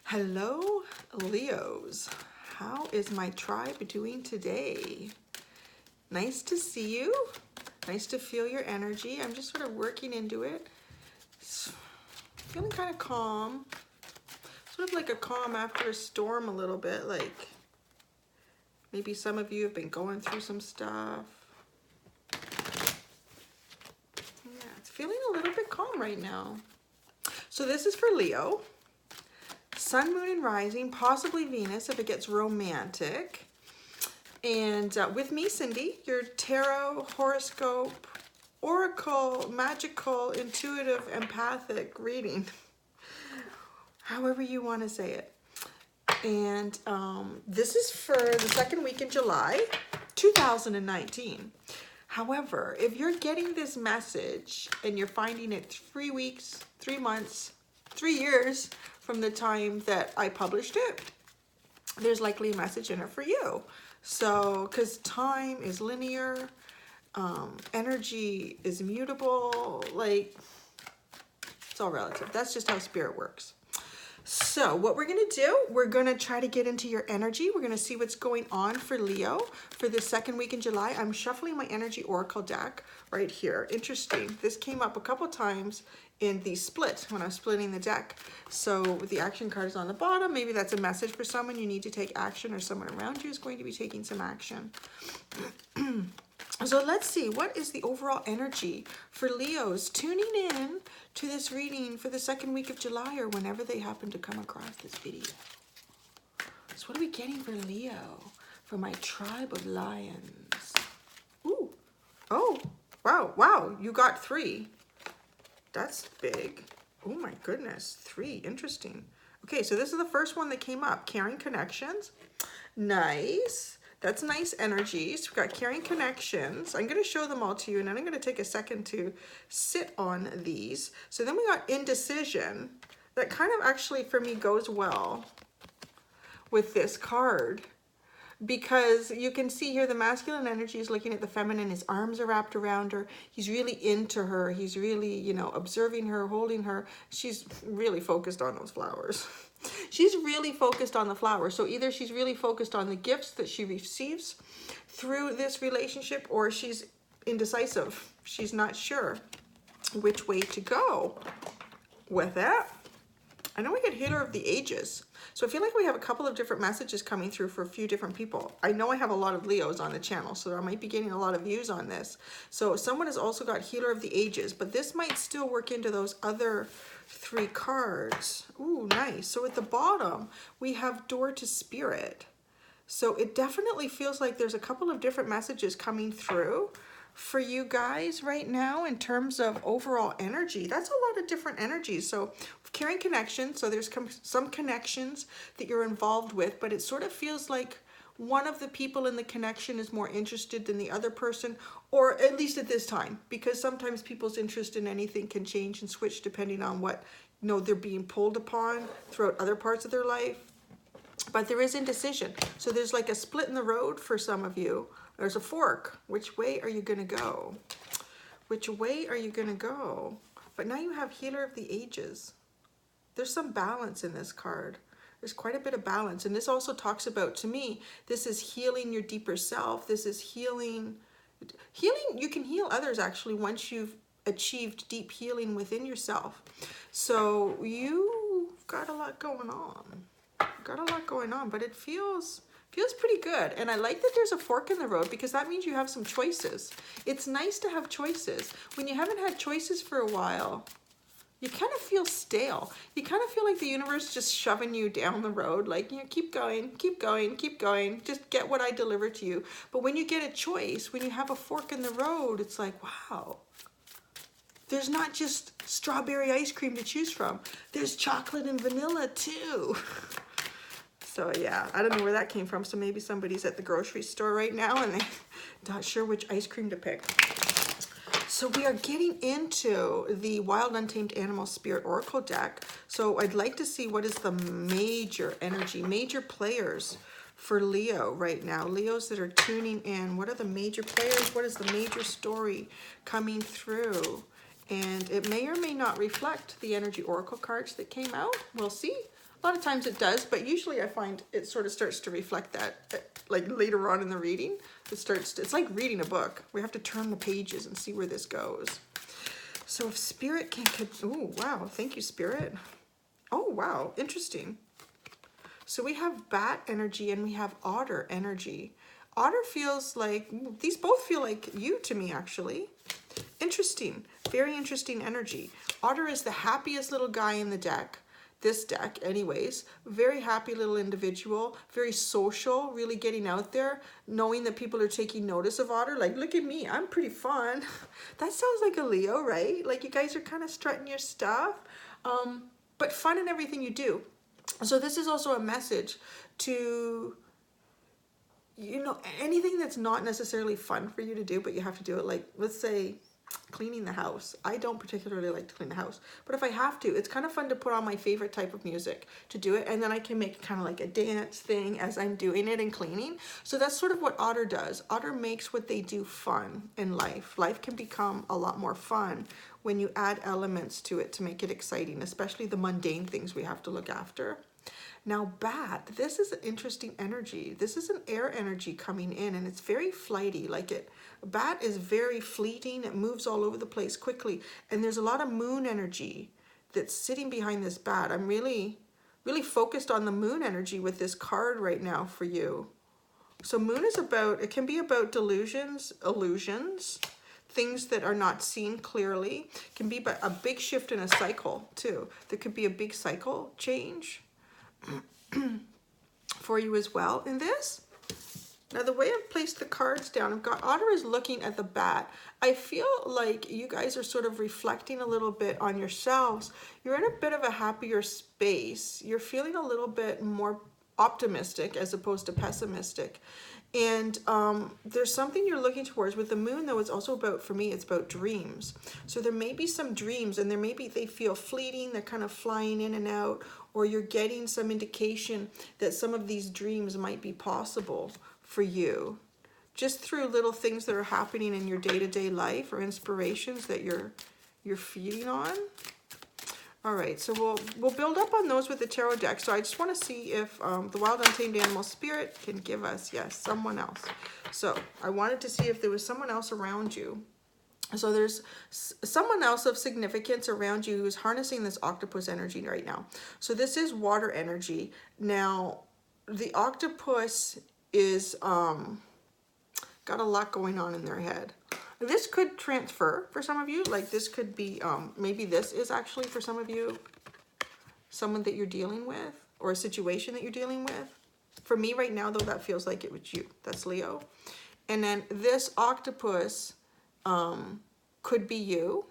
Hello, Leos. How is my tribe doing today? Nice to see you. Nice to feel your energy. I'm just sort of working into it. Feeling kind of calm. Sort of like a calm after a storm a little bit. Like maybe some of you have been going through some stuff. Yeah, it's feeling a little bit calm right now. So this is for Leo. Sun, moon, and rising, possibly Venus if it gets romantic. And with me, Cindy, your tarot, horoscope, oracle, magical, intuitive, empathic reading. However you want to say it. And this is for the second week in July, 2019. However, if you're getting this message and you're finding it 3 weeks, 3 months, 3 years from the time that I published it, there's likely a message in it for you. So, because time is linear, energy is mutable, like, it's all relative. That's just how spirit works. So what we're going to do, we're going to try to get into your energy. We're going to see what's going on for Leo for the second week in July. I'm shuffling my energy oracle deck right here. Interesting. This came up a couple times in the split when I was splitting the deck. So the action card is on the bottom. Maybe that's a message for someone. You need to take action, or someone around you is going to be taking some action. So let's see, what is the overall energy for Leos tuning in to this reading for the second week of July, or whenever they happen to come across this video. So what are we getting for Leo, for my tribe of lions? Ooh, oh, wow, you got 3. That's big. Oh my goodness, 3, interesting. Okay, so this is the first one that came up, caring connections. Nice. That's nice energies. We've got caring connections. I'm going to show them all to you, and then I'm going to take a second to sit on these. So then we got indecision. That kind of actually, for me, goes well with this card, because you can see here the masculine energy is looking at the feminine. His arms are wrapped around her. He's really into her. He's really, you know, observing her, holding her. She's really focused on those flowers. She's really focused on the flowers. So either she's really focused on the gifts that she receives through this relationship, or she's indecisive. She's not sure which way to go with it. I know we get healer of the ages. So I feel like we have a couple of different messages coming through for a few different people. I know I have a lot of Leos on the channel, so I might be getting a lot of views on this. So someone has also got healer of the ages, but this might still work into those other 3 cards. Ooh, nice. So at the bottom, we have door to spirit. So it definitely feels like there's a couple of different messages coming through for you guys right now in terms of overall energy. That's a lot of different energies. So caring connections, so there's some connections that you're involved with, but it sort of feels like one of the people in the connection is more interested than the other person, or at least at this time, because sometimes people's interest in anything can change and switch depending on what, you know, they're being pulled upon throughout other parts of their life. But there is indecision. So there's like a split in the road for some of you. There's a fork. Which way are you going to go? Which way are you going to go? But now you have healer of the ages. There's some balance in this card. There's quite a bit of balance. And this also talks about, to me, this is healing your deeper self. This is healing. You can heal others actually once you've achieved deep healing within yourself. So you've got a lot going on. Got a lot going on, but it feels pretty good. And I like that there's a fork in the road, because that means you have some choices. It's nice to have choices. When you haven't had choices for a while, you kind of feel stale. You kind of feel like the universe is just shoving you down the road, like, you know, keep going, keep going, keep going, just get what I deliver to you. But when you get a choice, when you have a fork in the road, it's like, wow, there's not just strawberry ice cream to choose from. There's chocolate and vanilla too. So yeah, I don't know where that came from. So maybe somebody's at the grocery store right now and they're not sure which ice cream to pick. So we are getting into the Wild Untamed Animal Spirit Oracle deck. So I'd like to see what is the major energy, major players for Leo right now. Leos that are tuning in. What are the major players? What is the major story coming through? And it may or may not reflect the energy oracle cards that came out. We'll see. A lot of times it does, but usually I find it sort of starts to reflect that like later on in the reading. It's like reading a book. We have to turn the pages and see where this goes. So if Spirit can, oh, wow. Thank you, Spirit. Oh, wow. Interesting. So we have bat energy and we have otter energy. Otter feels like, these both feel like you to me, actually. Interesting. Very interesting energy. Otter is the happiest little guy in the deck. This deck anyways. Very happy little individual. Very social. Really getting out there. Knowing that people are taking notice of Otter. Like, look at me. I'm pretty fun. That sounds like a Leo, right? Like you guys are kind of strutting your stuff. But fun in everything you do. So this is also a message to, you know, anything that's not necessarily fun for you to do, but you have to do it. Like, let's say cleaning the house. I don't particularly like to clean the house, but if I have to, it's kind of fun to put on my favorite type of music to do it, and then I can make kind of like a dance thing as I'm doing it and cleaning. So that's sort of what Otter does. Otter makes what they do fun in life. Life can become a lot more fun when you add elements to it to make it exciting, especially the mundane things we have to look after. Now, bat, this is an interesting energy. This is an air energy coming in, and it's very flighty. Like bat is very fleeting. It moves all over the place quickly, and there's a lot of moon energy that's sitting behind this bat. I'm really focused on the moon energy with this card right now for you. So moon is about, it can be about delusions, illusions, things that are not seen clearly. It can be a big shift in a cycle too. There could be a big cycle change for you as well in this. Now the way I've placed the cards down, I've got Otter is looking at the bat. I feel like you guys are sort of reflecting a little bit on yourselves. You're in a bit of a happier space. You're feeling a little bit more optimistic as opposed to pessimistic. And there's something you're looking towards. With the moon, though, it's also about, for me, it's about dreams. So there may be some dreams, and there may be, they feel fleeting, they're kind of flying in and out, or you're getting some indication that some of these dreams might be possible for you, just through little things that are happening in your day-to-day life or inspirations that you're feeding on. All right, so we'll build up on those with the tarot deck. So I just want to see if the Wild Untamed Animal Spirit can give us, yes, someone else. So I wanted to see if there was someone else around you. So there's someone else of significance around you who's harnessing this octopus energy right now. So this is water energy. Now, the octopus is got a lot going on in their head. This could transfer for some of you. Like this could be, maybe this is actually for some of you, someone that you're dealing with or a situation that you're dealing with. For me right now, though, that feels like it was you. That's Leo. And then this octopus could be you.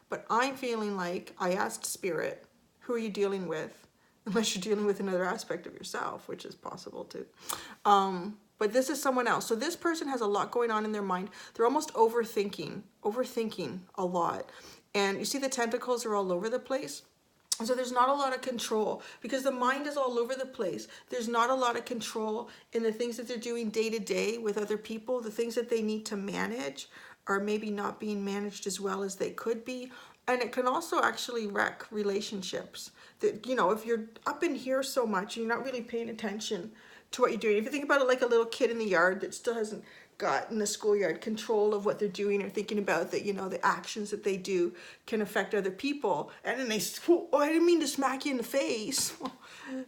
But I'm feeling like I asked Spirit, who are you dealing with? Unless you're dealing with another aspect of yourself, which is possible too. But this is someone else. So this person has a lot going on in their mind. They're almost overthinking a lot. And you see the tentacles are all over the place. So there's not a lot of control because the mind is all over the place. There's not a lot of control in the things that they're doing day to day with other people. The things that they need to manage are maybe not being managed as well as they could be. And it can also actually wreck relationships. That, you know, if you're up in here so much, you're not really paying attention to what you're doing. If you think about it like a little kid in the yard that still hasn't got in the schoolyard control of what they're doing or thinking about that, you know, the actions that they do can affect other people. And then they, oh, I didn't mean to smack you in the face.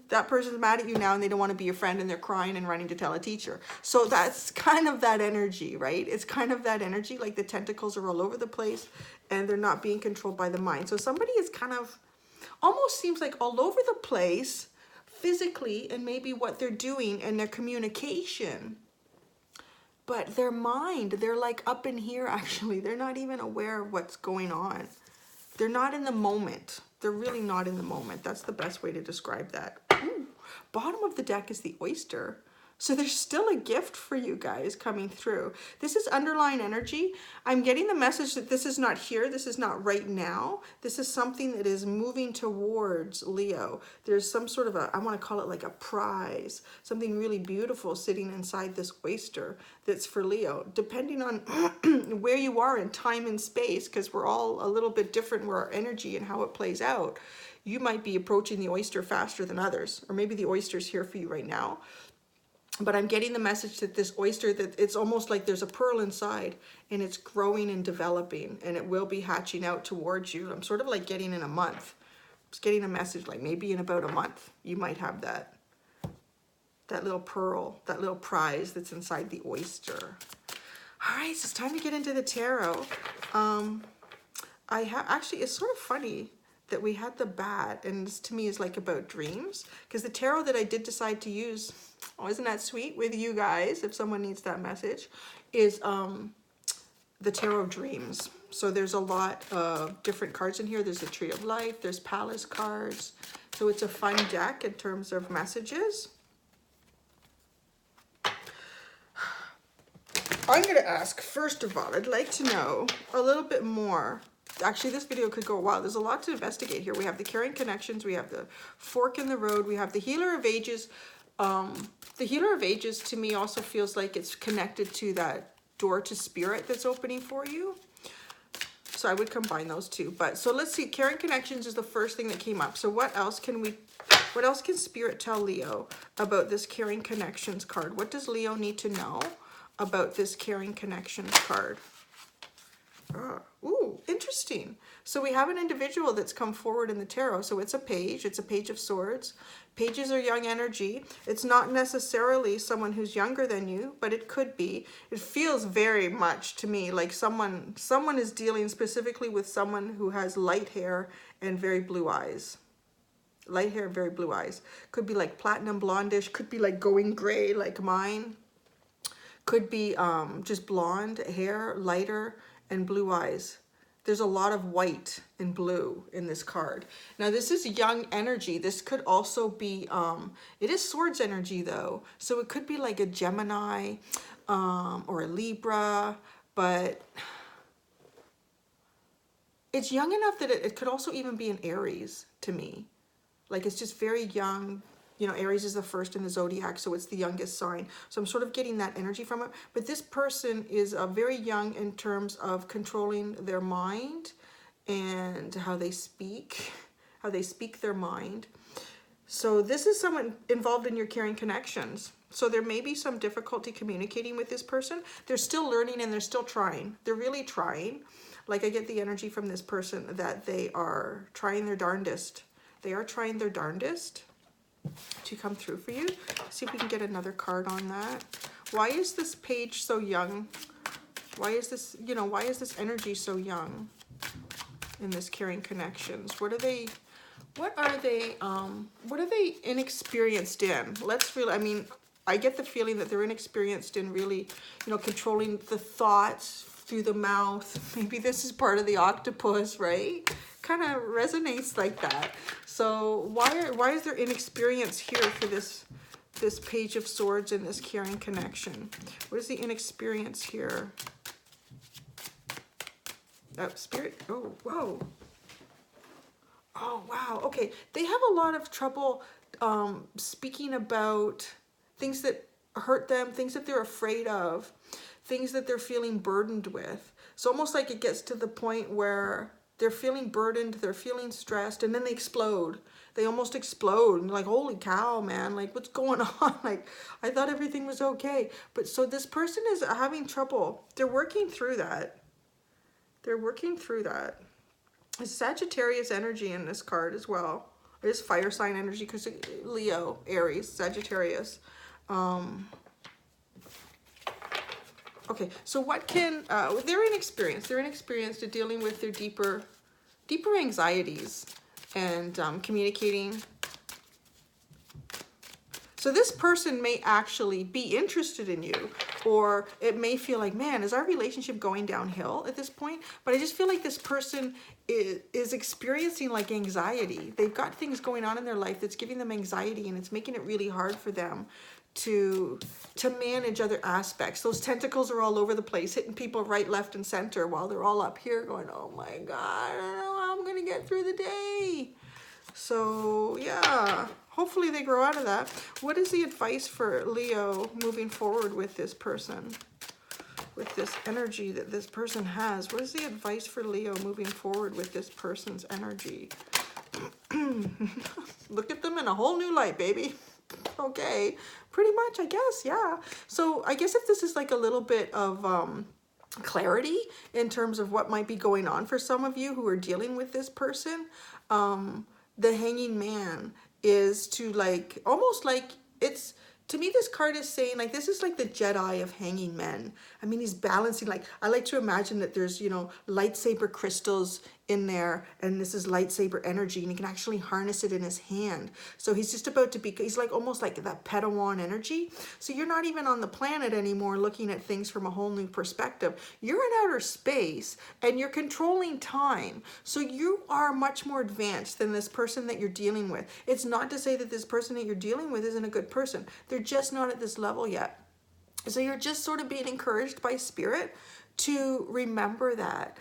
That person's mad at you now and they don't want to be your friend and they're crying and running to tell a teacher. So that's kind of that energy, right? It's kind of that energy, like the tentacles are all over the place and they're not being controlled by the mind. So somebody is kind of, almost seems like all over the place physically and maybe what they're doing and their communication. But their mind, they're like up in here actually. They're not even aware of what's going on. They're not in the moment. They're really not in the moment. That's the best way to describe that. Ooh, bottom of the deck is the oyster. So there's still a gift for you guys coming through. This is underlying energy. I'm getting the message that this is not here. This is not right now. This is something that is moving towards Leo. There's some sort of a, I want to call it like a prize, something really beautiful sitting inside this oyster that's for Leo, depending on where you are in time and space, because we're all a little bit different where our energy and how it plays out. you might be approaching the oyster faster than others, or maybe the oyster's here for you right now. But I'm getting the message that this oyster, that it's almost like there's a pearl inside and it's growing and developing and it will be hatching out towards you. I'm sort of like getting in a month. I'm just getting a message like maybe in about a month you might have that little pearl, that little prize that's inside the oyster. All right, so it's time to get into the tarot. Actually, it's sort of funny that we had the bat, and this to me is like about dreams, because the tarot that I did decide to use, oh, isn't that sweet, with you guys, if someone needs that message, is the Tarot of Dreams. So there's a lot of different cards in here. There's the Tree of Life, there's Palace cards. So it's a fun deck in terms of messages. I'm going to ask, first of all, I'd like to know a little bit more. Actually, this video could go a while. There's a lot to investigate here. We have the Caring Connections. We have the Fork in the Road. We have the Healer of Ages. The Healer of Ages, to me, also feels like it's connected to that door to spirit that's opening for you. So I would combine those two. But so let's see. Caring Connections is the first thing that came up. So what else can Spirit tell Leo about this Caring Connections card? What does Leo need to know about this Caring Connections card? Ooh, interesting. So we have an individual that's come forward in the tarot. So it's a page of swords. Pages are young energy. It's not necessarily someone who's younger than you, but it could be. It feels very much to me like someone is dealing specifically with someone who has light hair and very blue eyes. Light hair, very blue eyes. Could be like platinum blondish, could be like going gray like mine. Could be just blonde hair, lighter, and blue eyes. There's a lot of white and blue in this card. Now this is young energy. This could also be, it is swords energy though. So it could be like a Gemini or a Libra, but it's young enough that it could also even be an Aries to me. Like it's just very young. You know, Aries is the first in the zodiac, so it's the youngest sign. So I'm sort of getting that energy from it. But this person is very young in terms of controlling their mind and how they speak their mind. So this is someone involved in your Caring Connections. So there may be some difficulty communicating with this person. They're still learning and they're still trying. They're really trying. Like I get the energy from this person that they are trying their darndest. They are trying their darndest to come through for you. Let's see if we can get another card on that. Why is this page so young? Why is this, you know, why is this energy so young in this Caring Connections? What are they inexperienced in? Let's really, I mean, I get the feeling that they're inexperienced in really, you know, controlling the thoughts through the mouth. Maybe this is part of the octopus, right? Kind of resonates like that. So why is there inexperience here for this Page of Swords in this Caring Connection? What is the inexperience here? Oh, Spirit. Oh, whoa. Oh, wow. Okay. They have a lot of trouble speaking about things that hurt them, things that they're afraid of, things that they're feeling burdened with. So almost like it gets to the point where they're feeling burdened, they're feeling stressed, and then they explode. They almost explode. Like, holy cow, man. Like, what's going on? Like, I thought everything was okay. But so this person is having trouble. They're working through that. They're working through that. It's Sagittarius energy in this card as well. It is fire sign energy because Leo, Aries, Sagittarius. Okay, so what can, they're inexperienced. They're inexperienced at dealing with their deeper anxieties and communicating. So this person may actually be interested in you, or it may feel like, man, is our relationship going downhill at this point? But I just feel like this person is experiencing like anxiety. They've got things going on in their life that's giving them anxiety, and it's making it really hard for them to manage other aspects. Those tentacles are all over the place, hitting people right, left, and center, while they're all up here going, oh my God, I don't know how I'm gonna get through the day. So yeah, hopefully they grow out of that. What is the advice for Leo moving forward with this person? With this energy that this person has, what is the advice for Leo moving forward with this person's energy? Look at them in a whole new light, baby. Okay, pretty much, I guess, yeah. So I guess if this is like a little bit of clarity in terms of what might be going on for some of you who are dealing with this person, the Hanging Man is to like, almost like it's, to me, this card is saying like, this is like the Jedi of hanging men. I mean, he's balancing, like, I like to imagine that there's, you know, lightsaber crystals in there, and this is lightsaber energy, and he can actually harness it in his hand. So he's just about to be, he's like almost like that Padawan energy. So you're not even on the planet anymore looking at things from a whole new perspective. You're in outer space and you're controlling time. So you are much more advanced than this person that you're dealing with. It's not to say that this person that you're dealing with isn't a good person. They're just not at this level yet. So you're just sort of being encouraged by spirit to remember that,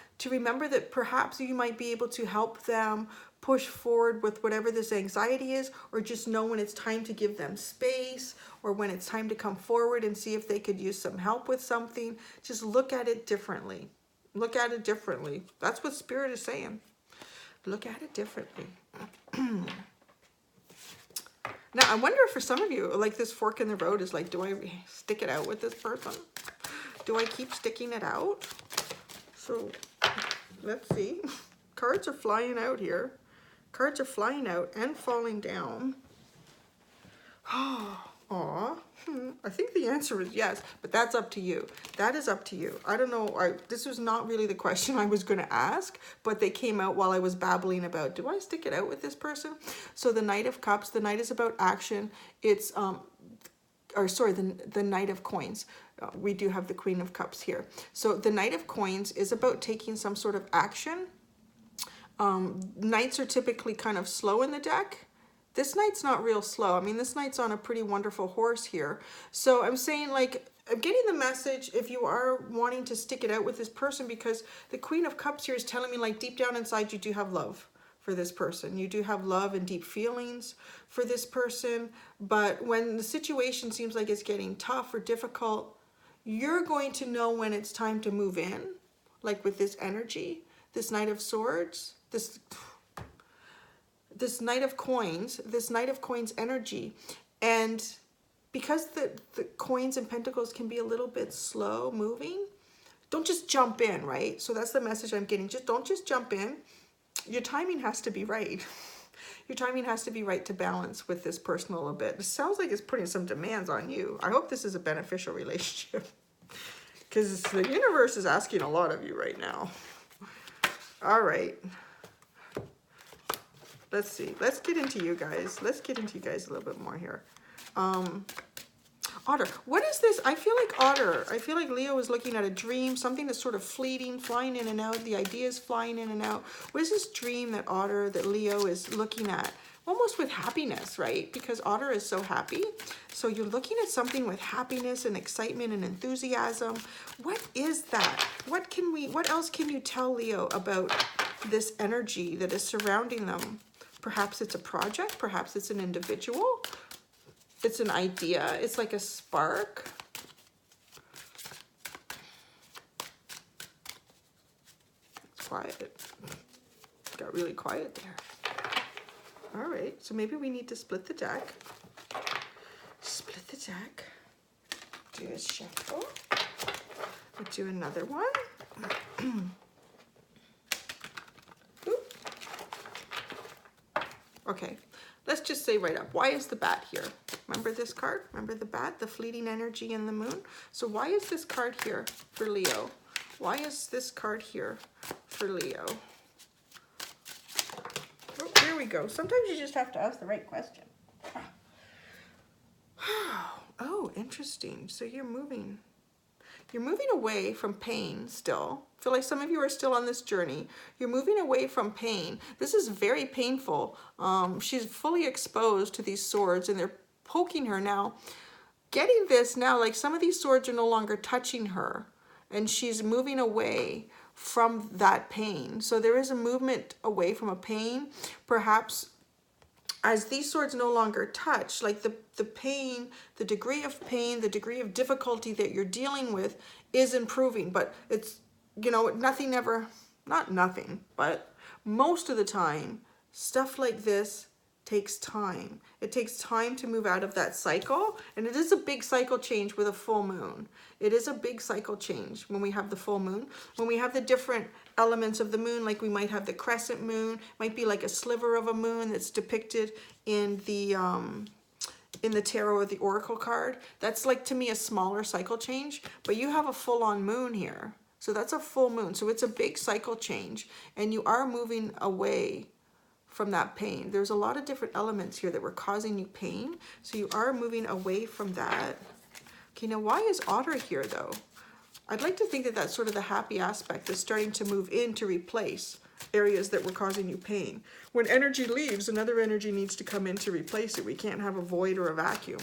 perhaps you might be able to help them push forward with whatever this anxiety is, or just know when it's time to give them space, or when it's time to come forward and see if they could use some help with something. Just look at it differently. Look at it differently. That's what spirit is saying. Look at it differently. Now, I wonder if for some of you, like this fork in the road is like, do I stick it out with this person? Do I keep sticking it out? So let's see. Cards are flying out here. Cards are flying out and falling down. Aw. I think the answer is yes, but that's up to you. That is up to you. I don't know. This was not really the question I was going to ask, but they came out while I was babbling about, do I stick it out with this person? So the Knight of Cups, the Knight is about action. It's, the Knight of Coins. We do have the Queen of Cups here. So the Knight of Coins is about taking some sort of action. Knights are typically kind of slow in the deck. This knight's not real slow. I mean, this knight's on a pretty wonderful horse here. So I'm saying, like, I'm getting the message if you are wanting to stick it out with this person, because the Queen of Cups here is telling me, like, deep down inside you do have love for this person. You do have love and deep feelings for this person. But when the situation seems like it's getting tough or difficult, you're going to know when it's time to move in, like with this energy, this Knight of Swords, this Knight of Coins, energy. And because the coins and pentacles can be a little bit slow moving, don't just jump in, right? So that's the message I'm getting. Don't just jump in. Your timing has to be right. Your timing has to be right to balance with this person a little bit. It sounds like it's putting some demands on you. I hope this is a beneficial relationship, because the universe is asking a lot of you right now. All right. Let's see. Let's get into you guys. Let's get into you guys a little bit more here. Otter. What is this? I feel like Otter. I feel like Leo is looking at a dream, something that's sort of fleeting, flying in and out. The ideas flying in and out. What is this dream that Otter, that Leo is looking at? Almost with happiness, right? Because Otter is so happy. So you're looking at something with happiness and excitement and enthusiasm. What is that? What else can you tell Leo about this energy that is surrounding them? Perhaps it's a project. Perhaps it's an individual. It's an idea. It's like a spark. It's quiet. It got really quiet there. All right, so maybe we need to split the deck. Split the deck. Do a shuffle. We'll do another one. Okay, let's just say right up, why is the bat here? Remember this card? Remember the bat, the fleeting energy and the moon? So why is this card here for Leo? Why is this card here for Leo? Oh, there we go. Sometimes you just have to ask the right question. Oh, interesting. So you're moving away from pain still. I feel like some of you are still on this journey. You're moving away from pain. This is very painful. She's fully exposed to these swords and they're poking her now. Getting this now, like some of these swords are no longer touching her and she's moving away from that pain. So there is a movement away from a pain. Perhaps as these swords no longer touch, like the pain, the degree of pain, the degree of difficulty that you're dealing with is improving, but it's, you know, nothing ever, not nothing, but most of the time, stuff like this takes time. It takes time to move out of that cycle, and it is a big cycle change with a full moon. It is a big cycle change when we have the full moon. When we have the different elements of the moon, like we might have the crescent moon, might be like a sliver of a moon that's depicted in the tarot or the oracle card. That's like, to me, a smaller cycle change, but you have a full-on moon here. So that's a full moon. So it's a big cycle change, and you are moving away from that pain. There's a lot of different elements here that were causing you pain. So you are moving away from that. Okay, now why is Otter here though? I'd like to think that that's sort of the happy aspect that's starting to move in to replace areas that were causing you pain. When energy leaves, another energy needs to come in to replace it. We can't have a void or a vacuum.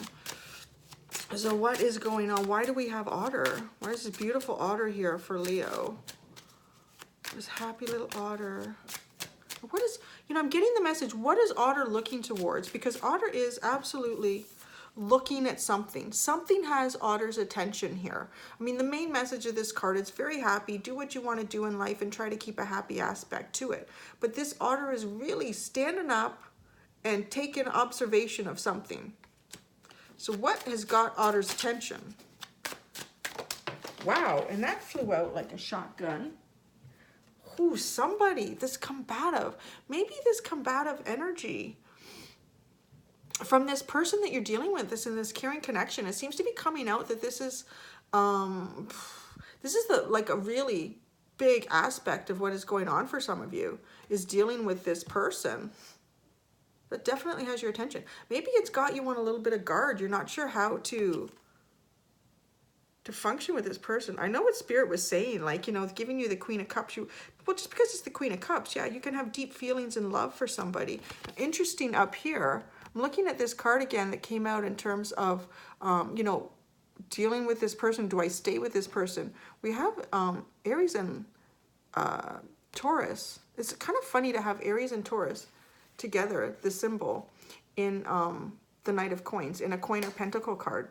So what is going on? Why do we have Otter? Why is this beautiful Otter here for Leo? This happy little Otter. What is, you know, I'm getting the message, what is Otter looking towards? Because Otter is absolutely looking at something. Something has Otter's attention here. I mean, the main message of this card is very happy, do what you want to do in life and try to keep a happy aspect to it. But this Otter is really standing up and taking observation of something. So what has got Otter's attention? Wow, and that flew out like a shotgun. Ooh, somebody, this combative, maybe this combative energy from this person that you're dealing with, this in this caring connection, it seems to be coming out that this is like a really big aspect of what is going on for some of you, is dealing with this person that definitely has your attention. Maybe it's got you on a little bit of guard. You're not sure how to function with this person. I know what Spirit was saying, like, you know, giving you the Queen of Cups. Well, just because it's the Queen of Cups, yeah, you can have deep feelings and love for somebody. Interesting up here, I'm looking at this card again that came out in terms of, you know, dealing with this person. Do I stay with this person? We have Aries and Taurus. It's kind of funny to have Aries and Taurus together, the symbol, in the Knight of Coins, in a Coin or Pentacle card.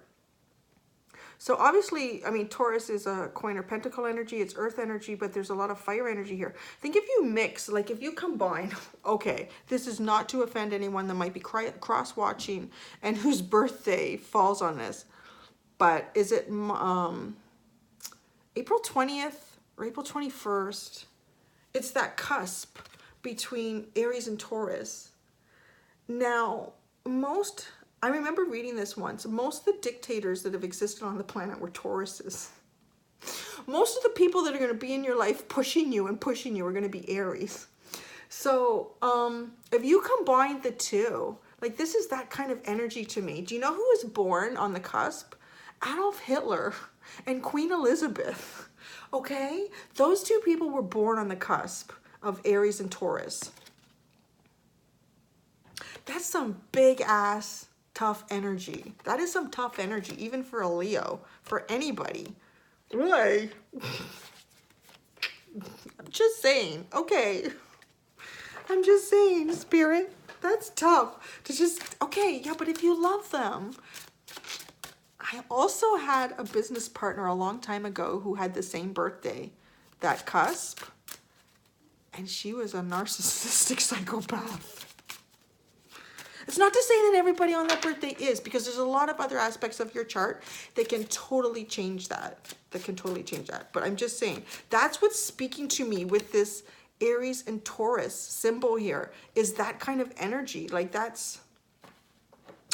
So obviously, I mean, Taurus is a Coin or Pentacle energy, it's earth energy, but there's a lot of fire energy here. I think if you mix, like if you combine, okay, this is not to offend anyone that might be cross-watching and whose birthday falls on this, but is it April 20th or April 21st? It's that cusp between Aries and Taurus. Now, I remember reading this once. Most of the dictators that have existed on the planet were Tauruses. Most of the people that are going to be in your life pushing you are going to be Aries. So if you combine the two, like this is that kind of energy to me. Do you know who was born on the cusp? Adolf Hitler and Queen Elizabeth. Okay? Those two people were born on the cusp of Aries and Taurus. That's some big ass tough energy. That is some tough energy, even for a Leo, for anybody. Really? I'm just saying, okay. I'm just saying, Spirit, that's tough to just, okay, yeah, but if you love them. I also had a business partner a long time ago who had the same birthday, that cusp, and she was a narcissistic psychopath. It's not to say that everybody on that birthday is, because there's a lot of other aspects of your chart that can totally change that. But I'm just saying, that's what's speaking to me with this Aries and Taurus symbol here, is that kind of energy. Like that's,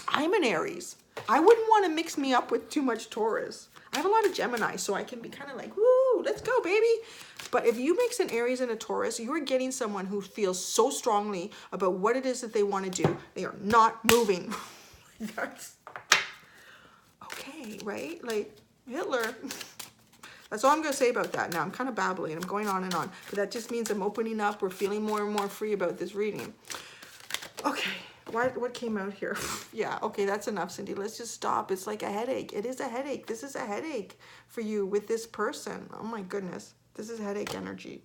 I'm an Aries. I wouldn't want to mix me up with too much Taurus. I have a lot of Gemini, so I can be kind of like, woo, let's go, baby. But if you mix an Aries and a Taurus, you are getting someone who feels so strongly about what it is that they want to do. They are not moving. That's okay, right? Like Hitler. That's all I'm going to say about that. Now, I'm kind of babbling. I'm going on and on. But that just means I'm opening up. We're feeling more and more free about this reading. Okay. What came out here? Yeah, okay, that's enough, Cindy. Let's just stop. It's like a headache. It is a headache. This is a headache for you with this person. Oh my goodness. This is headache energy.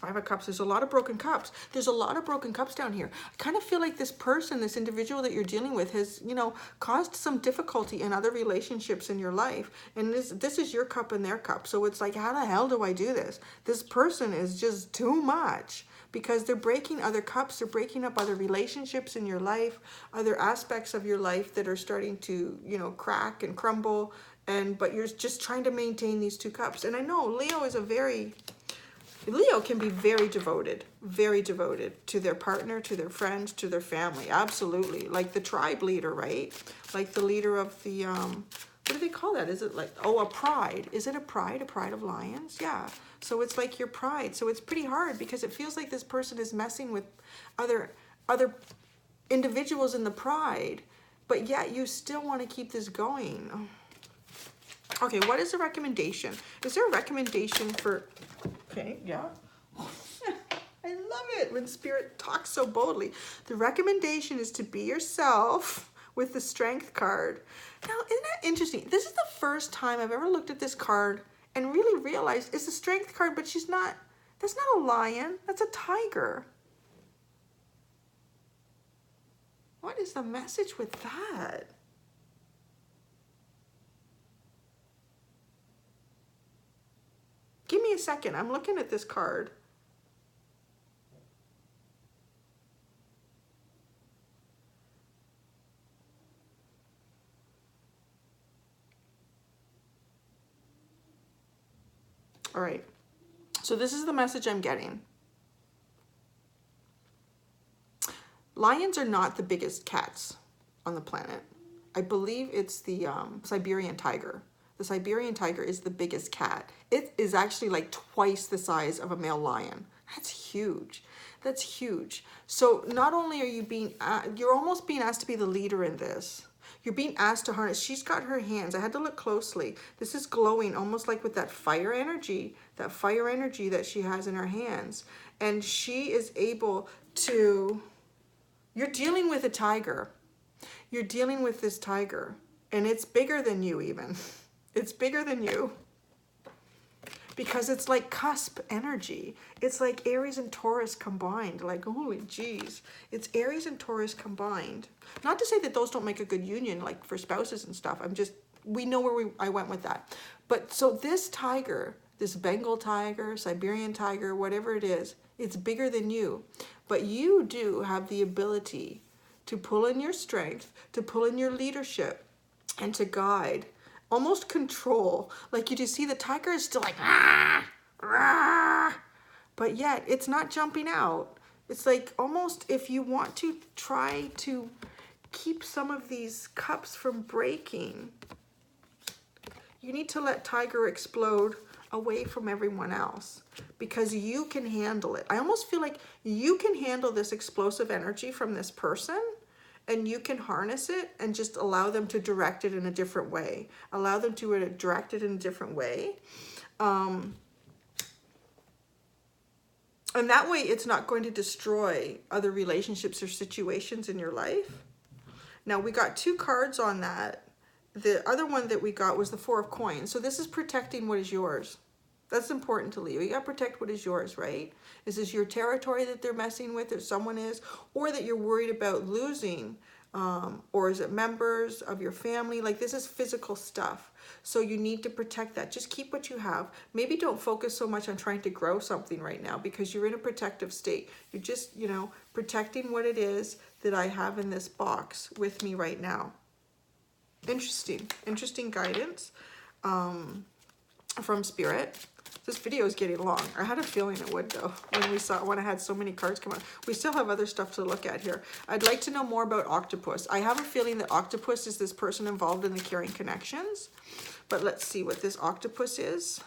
Five of Cups. There's a lot of broken cups. There's a lot of broken cups down here. I kind of feel like this person, this individual that you're dealing with has, you know, caused some difficulty in other relationships in your life. And this is your cup and their cup. So it's like, how the hell do I do this? This person is just too much. because they're breaking other cups. They're breaking up other relationships in your life, other aspects of your life that are starting to, you know, crack and crumble. But you're just trying to maintain these 2 cups. And I know Leo can be very devoted to their partner, to their friends, to their family. Absolutely. Like the tribe leader, right? Like the leader of the, what do they call that? Is it like, oh, a pride. Is it a pride? A pride of lions? Yeah. So it's like your pride. So it's pretty hard because it feels like this person is messing with other individuals in the pride, but yet you still want to keep this going. Okay, what is the recommendation? Is there a recommendation for, okay, yeah. I love it when Spirit talks so boldly. The recommendation is to be yourself with the Strength card. Now, isn't that interesting? This is the first time I've ever looked at this card and really realized it's a Strength card, but she's not, that's not a lion, that's a tiger. What is the message with that? Give me a second. I'm looking at this card. All right. So this is the message I'm getting. Lions are not the biggest cats on the planet. I believe it's the Siberian tiger. The Siberian tiger is the biggest cat. It is actually like twice the size of a male lion. That's huge. That's huge. So not only are you being, you're almost being asked to be the leader in this. You're being asked to harness. She's got her hands. I had to look closely. This is glowing almost like with that fire energy that she has in her hands. And she is able to, you're dealing with a tiger. You're dealing with this tiger. And it's bigger than you even. It's bigger than you because it's like cusp energy. It's like Aries and Taurus combined. Like, holy geez. It's Aries and Taurus combined. Not to say that those don't make a good union, like for spouses and stuff. We know where I went with that. But so this tiger, this Bengal tiger, Siberian tiger, whatever it is, it's bigger than you. But you do have the ability to pull in your strength, to pull in your leadership, and to guide. Almost control. Like you just see the tiger is still like, ah, ah, but yet it's not jumping out. It's like almost if you want to try to keep some of these cups from breaking, you need to let tiger explode away from everyone else because you can handle it. I almost feel like you can handle this explosive energy from this person. And you can harness it and just allow them to direct it in a different way. Allow them to direct it in a different way. And that way it's not going to destroy other relationships or situations in your life. Now we got 2 cards on that. The other one that we got was the 4 of coins. So this is protecting what is yours. That's important to Leo. You got to protect what is yours, right? Is this your territory that they're messing with or someone is, or that you're worried about losing, or is it members of your family? Like this is physical stuff. So you need to protect that. Just keep what you have. Maybe don't focus so much on trying to grow something right now because you're in a protective state. You're just, you know, protecting what it is that I have in this box with me right now. Interesting guidance from Spirit. This video is getting long. I had a feeling it would though when I had so many cards come out. We still have other stuff to look at here. I'd like to know more about octopus. I have a feeling that octopus is this person involved in the caring connections. But let's see what this octopus is.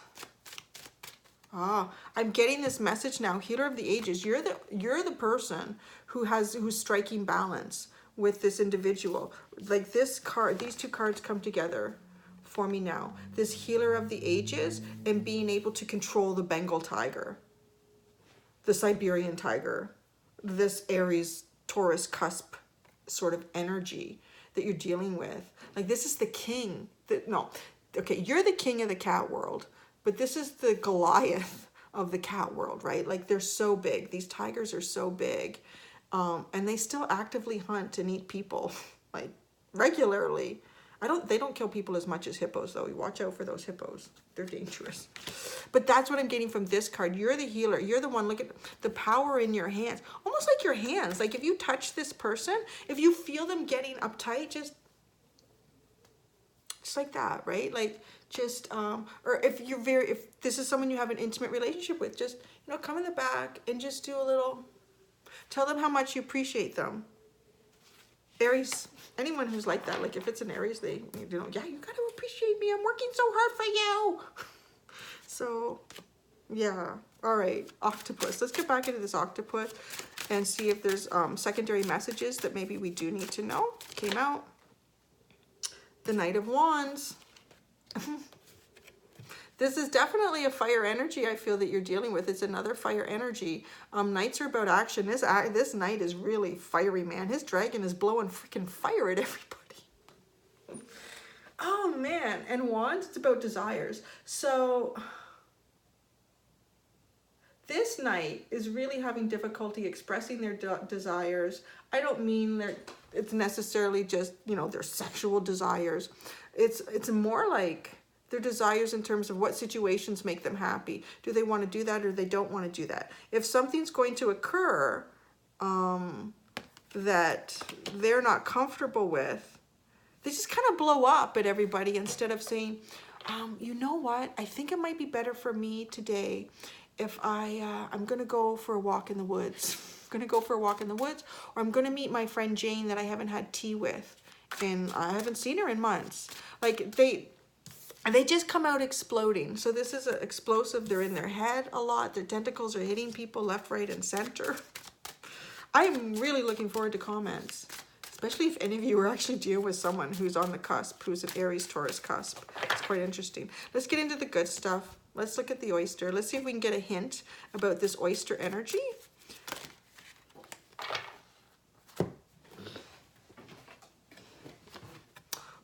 I'm getting this message now. Healer of the ages. You're the person who's striking balance with this individual. Like this card, these 2 cards come together for me now. This healer of the ages and being able to control the Bengal tiger, the Siberian tiger, this Aries Taurus cusp sort of energy that you're dealing with. Like this is the king. You're the king of the cat world, but this is the Goliath of the cat world, right? Like they're so big. These tigers are so big, and they still actively hunt and eat people like regularly. They don't kill people as much as hippos though. You watch out for those hippos. They're dangerous. But that's what I'm getting from this card. You're the healer. You're the one. Look at the power in your hands. Almost like your hands. Like if you touch this person, if you feel them getting uptight, just like that, right? Like just, or if this is someone you have an intimate relationship with, just, you know, come in the back and just do a little, tell them how much you appreciate them. Aries, anyone who's like that, like if it's an Aries, they, you know, yeah, you got to appreciate me. I'm working so hard for you. So, yeah. All right, octopus. Let's get back into this octopus and see if there's secondary messages that maybe we do need to know. Came out. The Knight of Wands. This is definitely a fire energy I feel that you're dealing with. It's another fire energy. Knights are about action. This knight is really fiery, man. His dragon is blowing freaking fire at everybody. Oh, man. And Wands, it's about desires. So this knight is really having difficulty expressing their desires. I don't mean that it's necessarily just, you know, their sexual desires. It's more like their desires in terms of what situations make them happy. Do they want to do that or they don't want to do that? If something's going to occur that they're not comfortable with, they just kind of blow up at everybody instead of saying, you know what? I think it might be better for me today if I'm going to go for a walk in the woods. I'm going to go for a walk in the woods, or I'm going to meet my friend Jane that I haven't had tea with and I haven't seen her in months. Like they just come out exploding. So this is explosive. They're in their head a lot. Their tentacles are hitting people left, right, and center. I'm really looking forward to comments, especially if any of you are actually dealing with someone who's on the cusp, who's an Aries Taurus cusp. It's quite interesting. Let's get into the good stuff. Let's look at the oyster. Let's see if we can get a hint about this oyster energy.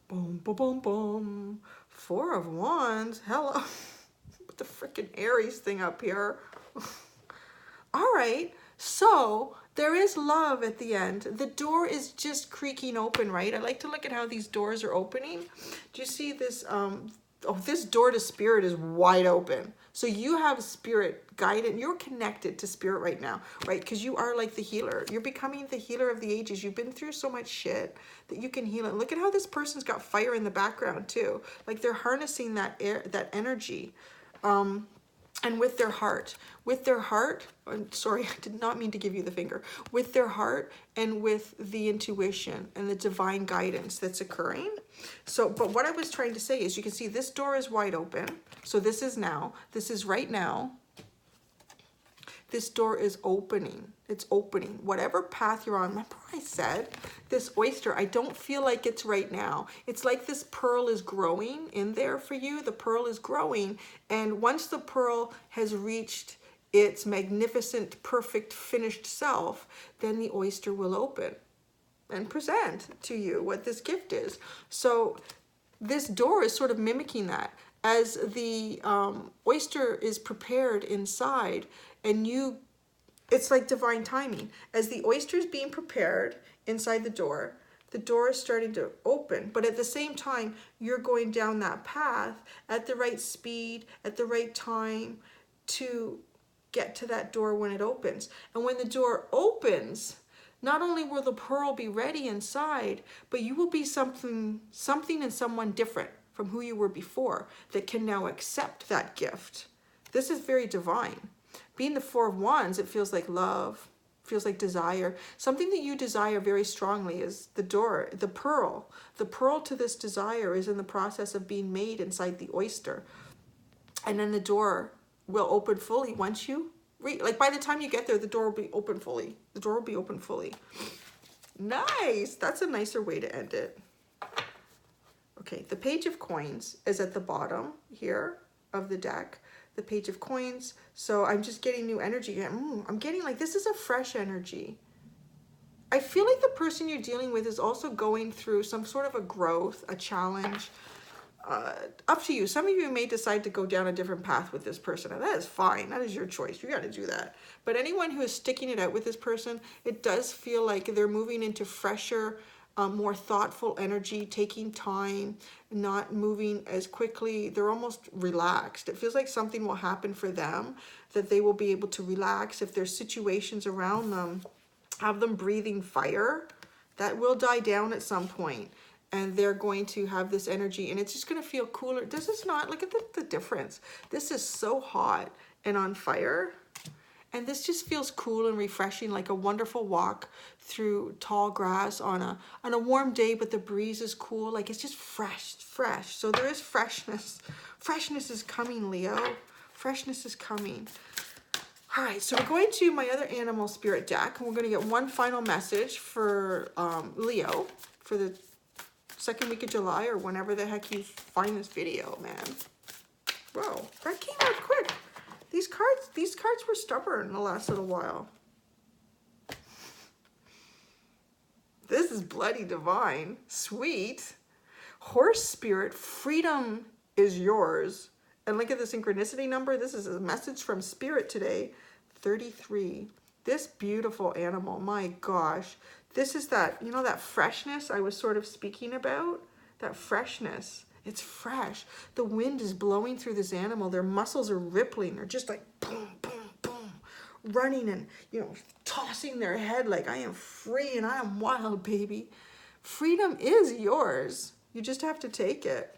Boom, boom, boom, boom. Four of Wands. Hello. With the freaking Aries thing up here. All right. So there is love at the end. The door is just creaking open, right? I like to look at how these doors are opening. Do you see this? This door to spirit is wide open. So you have spirit guidance. You're connected to spirit right now, right? Because you are like the healer. You're becoming the healer of the ages. You've been through so much shit that you can heal it. Look at how this person's got fire in the background too. Like they're harnessing that energy. And with their heart, sorry, I did not mean to give you the finger, with their heart and with the intuition and the divine guidance that's occurring. So, but what I was trying to say is you can see this door is wide open. So this is right now. This door is opening. It's opening. Whatever path you're on. Remember I said this oyster, I don't feel like it's right now. It's like this pearl is growing in there for you. The pearl is growing. And once the pearl has reached its magnificent, perfect, finished self, then the oyster will open and present to you what this gift is. So this door is sort of mimicking that. As the oyster is prepared inside, and it's like divine timing. As the oyster is being prepared inside the door is starting to open. But at the same time, you're going down that path at the right speed, at the right time to get to that door when it opens. And when the door opens, not only will the pearl be ready inside, but you will be something and someone different from who you were before that can now accept that gift. This is very divine. Being the Four of Wands, it feels like love, feels like desire. Something that you desire very strongly is the door, the pearl. The pearl to this desire is in the process of being made inside the oyster. And then the door will open fully once you, like by the time you get there, the door will be open fully. The door will be open fully. Nice. That's a nicer way to end it. Okay, the Page of Coins is at the bottom here of the deck. The Page of Coins. So I'm just getting new energy. I'm getting like, this is a fresh energy. I feel like the person you're dealing with is also going through some sort of a growth, a challenge. Up to you. Some of you may decide to go down a different path with this person, and that is fine. That is your choice. You got to do that. But anyone who is sticking it out with this person, it does feel like they're moving into fresher, more thoughtful energy, taking time, not moving as quickly. They're almost relaxed. It feels like something will happen for them, that they will be able to relax. If there's situations around them, have them breathing fire, that will die down at some point. And they're going to have this energy, and it's just going to feel cooler. This is not, look at the difference. This is so hot and on fire. And this just feels cool and refreshing, like a wonderful walk through tall grass on a warm day, but the breeze is cool. Like it's just fresh. So there is freshness. Freshness is coming, Leo. Freshness is coming. All right, so we're going to my other animal spirit deck, and we're going to get one final message for Leo for the second week of July, or whenever the heck you find this video, man. Whoa, that came out quick. These cards were stubborn the last little while. This is bloody divine. Sweet. Horse spirit, freedom is yours. And look at the synchronicity number. This is a message from spirit today. 33. This beautiful animal, my gosh. This is that, you know, that freshness I was sort of speaking about? That freshness. It's fresh. The wind is blowing through this animal. Their muscles are rippling. They're just like boom, boom, boom. Running and, you know, tossing their head like I am free and I am wild, baby. Freedom is yours. You just have to take it.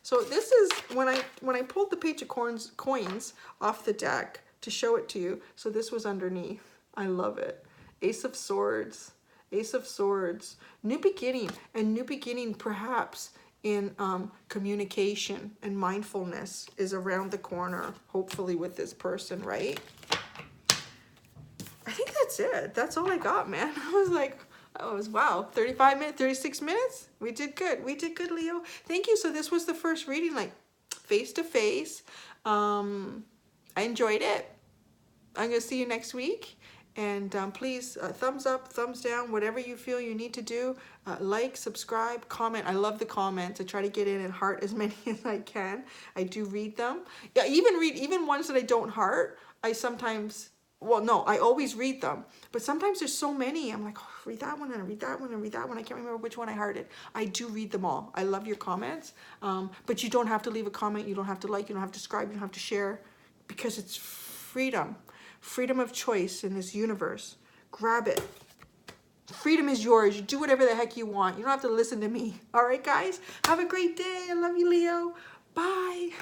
So this is when I pulled the page of coins off the deck to show it to you. So this was underneath. I love it. Ace of Swords. Ace of Swords. New beginning. And new beginning perhaps in communication and mindfulness is around the corner, hopefully with this person, right? I think that's it. That's all I got, man. I was like, oh, wow, 35 minutes, 36 minutes? We did good. We did good, Leo. Thank you. So this was the first reading, like face to face. I enjoyed it. I'm going to see you next week. And please, thumbs up, thumbs down, whatever you feel you need to do. Like, subscribe, comment. I love the comments. I try to get in and heart as many as I can. I do read them. Yeah, even ones that I don't heart. I sometimes, well, no, I always read them. But sometimes there's so many. I'm like, oh, read that one and I read that one and read that one. I can't remember which one I hearted. I do read them all. I love your comments. But you don't have to leave a comment. You don't have to like. You don't have to subscribe. You don't have to share. Because it's freedom. Freedom of choice in this universe. Grab it. Freedom is yours. You do whatever the heck you want. You don't have to listen to me. All right, guys? Have a great day. I love you, Leo. Bye.